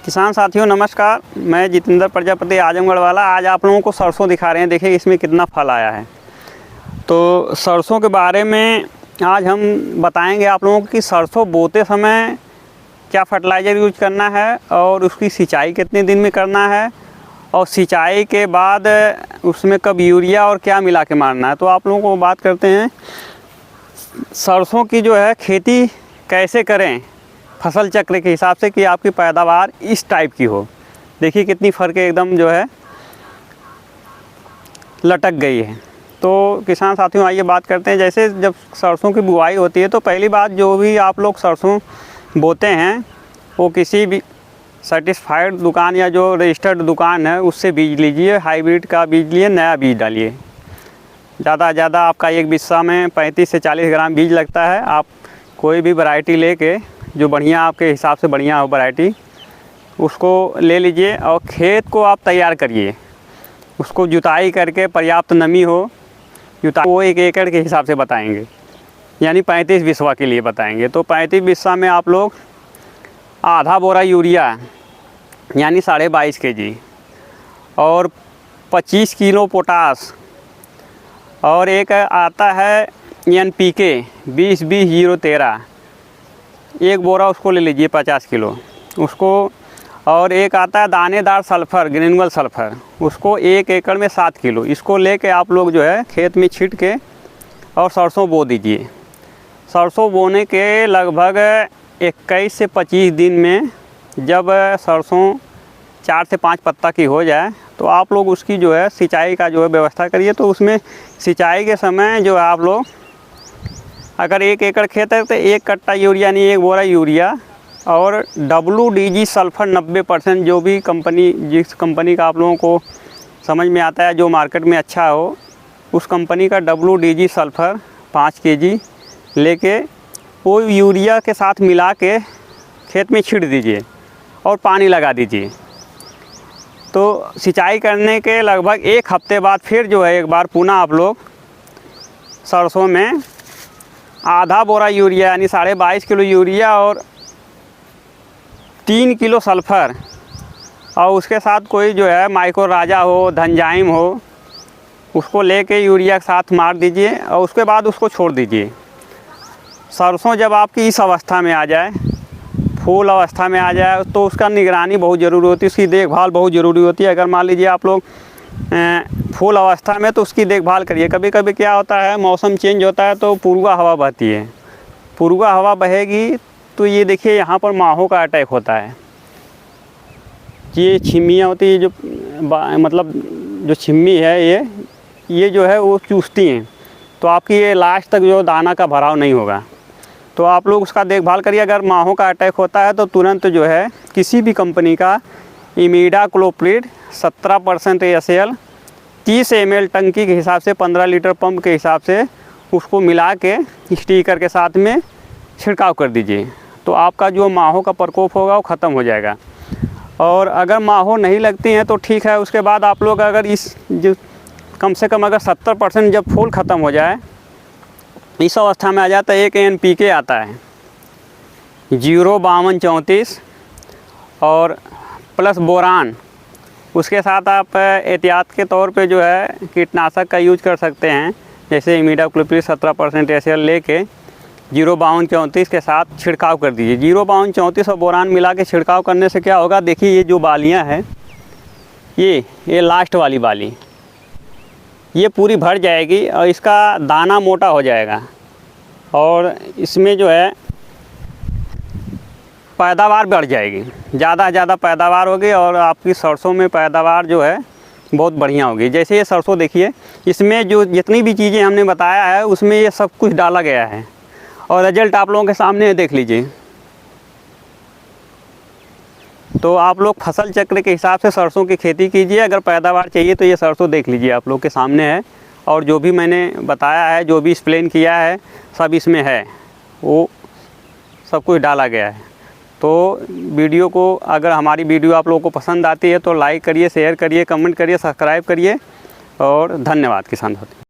किसान साथियों नमस्कार, मैं जितेंद्र प्रजापति आजमगढ़ वाला। आज आप लोगों को सरसों दिखा रहे हैं। देखिए इसमें कितना फल आया है। तो सरसों के बारे में आज हम बताएंगे आप लोगों को कि सरसों बोते समय क्या फर्टिलाइज़र यूज करना है और उसकी सिंचाई कितने दिन में करना है और सिंचाई के बाद उसमें कब यूरिया और क्या मिला के मारना है। तो आप लोगों को बात करते हैं सरसों की जो है खेती कैसे करें फसल चक्र के हिसाब से कि आपकी पैदावार इस टाइप की हो। देखिए कितनी फ़र्क एकदम जो है लटक गई है। तो किसान साथियों आइए बात करते हैं। जैसे जब सरसों की बुआई होती है तो पहली बात जो भी आप लोग सरसों बोते हैं वो किसी भी सर्टिफाइड दुकान या जो रजिस्टर्ड दुकान है उससे बीज लीजिए। हाइब्रिड का बीज लिए, नया बीज डालिए। ज़्यादा से ज़्यादा आपका एक बिस्सा में 35 से 40 ग्राम बीज लगता है। आप कोई भी वैरायटी लेके जो बढ़िया आपके हिसाब से बढ़िया हो वैरायटी उसको ले लीजिए और खेत को आप तैयार करिए। उसको जुताई करके पर्याप्त नमी हो, जुताई वो 1 एकड़ के हिसाब से बताएंगे, यानी 35 बिस्वा के लिए बताएंगे। तो 35 बिस्वा में आप लोग आधा बोरा यूरिया यानी 22.5 kg और 25 किलो पोटास और एक आता है NPK 20-20-0-13 एक बोरा उसको ले लीजिए 50 किलो उसको। और एक आता है दानेदार सल्फ़र ग्रेनुअल सल्फ़र, उसको 1 एकड़ में 7 किलो। इसको लेके आप लोग जो है खेत में छींट के और सरसों बो दीजिए। सरसों बोने के लगभग 21 से 25 दिन में जब सरसों 4 से 5 पत्ता की हो जाए तो आप लोग उसकी जो है सिंचाई का जो है व्यवस्था करिए। तो उसमें सिंचाई के समय जो है आप लोग अगर 1 एकड़ खेत है तो 1 कट्टा यूरिया यानी 1 बोरा यूरिया और WDG सल्फ़र 90% जो भी कंपनी जिस कंपनी का आप लोगों को समझ में आता है जो मार्केट में अच्छा हो उस कंपनी का WDG सल्फ़र 5 kg लेके वो यूरिया के साथ मिला के खेत में छींट दीजिए और पानी लगा दीजिए। तो सिंचाई करने के लगभग 1 हफ्ते बाद फिर जो है एक बार पुनः आप लोग सरसों में आधा बोरा यूरिया यानी 22.5 किलो यूरिया और 3 किलो सल्फ़र और उसके साथ कोई जो है माइक्रो राजा हो, धनजाइम हो, उसको लेके यूरिया के साथ मार दीजिए और उसके बाद उसको छोड़ दीजिए। सरसों जब आपकी इस अवस्था में आ जाए, फूल अवस्था में आ जाए, तो उसका निगरानी बहुत ज़रूरी होती है, उसकी देखभाल बहुत ज़रूरी होती है। अगर मान लीजिए आप लोग फूल अवस्था में तो उसकी देखभाल करिए। कभी कभी क्या होता है मौसम चेंज होता है तो पूर्वा हवा बहती है। पूर्वा हवा बहेगी तो ये देखिए यहाँ पर माहों का अटैक होता है। ये छिम्मियाँ होती है जो मतलब जो छिम्मी है ये जो है वो चूसती हैं तो आपकी ये लास्ट तक जो दाना का भराव नहीं होगा। तो आप लोग उसका देखभाल करिए। अगर माहों का अटैक होता है तो तुरंत जो है किसी भी कंपनी का इमीडाक्लोप्रिड 17% SL 30 ml टंकी के हिसाब से 15 लीटर पंप के हिसाब से उसको मिला के स्टिकर के साथ में छिड़काव कर दीजिए। तो आपका जो माहों का प्रकोप होगा वो ख़त्म हो जाएगा। और अगर माहों नहीं लगती हैं तो ठीक है। उसके बाद आप लोग अगर इस जो कम से कम अगर 70% जब फूल ख़त्म हो जाए इस अवस्था में आ जाता है एक NPK आता है 05234 और प्लस बोरान। उसके साथ आप एहतियात के तौर पे जो है कीटनाशक का यूज कर सकते हैं। जैसे इमीडाक्लोप्रिड 17% SL लेके 05234 के साथ छिड़काव कर दीजिए। 05234 और बोरान मिला के छिड़काव करने से क्या होगा, देखिए ये जो बालियां हैं ये लास्ट वाली बाली ये पूरी भर जाएगी और इसका दाना मोटा हो जाएगा और इसमें जो है पैदावार बढ़ जाएगी। ज़्यादा से ज़्यादा पैदावार होगी और आपकी सरसों में पैदावार जो है बहुत बढ़िया होगी। जैसे ये सरसों देखिए इसमें जो जितनी भी चीज़ें हमने बताया है उसमें ये सब कुछ डाला गया है और रिजल्ट आप लोगों के सामने देख लीजिए। तो आप लोग फसल चक्र के हिसाब से सरसों की खेती कीजिए। अगर पैदावार चाहिए तो ये सरसों देख लीजिए आप लोग के सामने है और जो भी मैंने बताया है जो भी एक्सप्लेन किया है सब इसमें है, वो सब कुछ डाला गया है। तो वीडियो को अगर हमारी वीडियो आप लोगों को पसंद आती है तो लाइक करिए, शेयर करिए, कमेंट करिए, सब्सक्राइब करिए और धन्यवाद किसान साथी।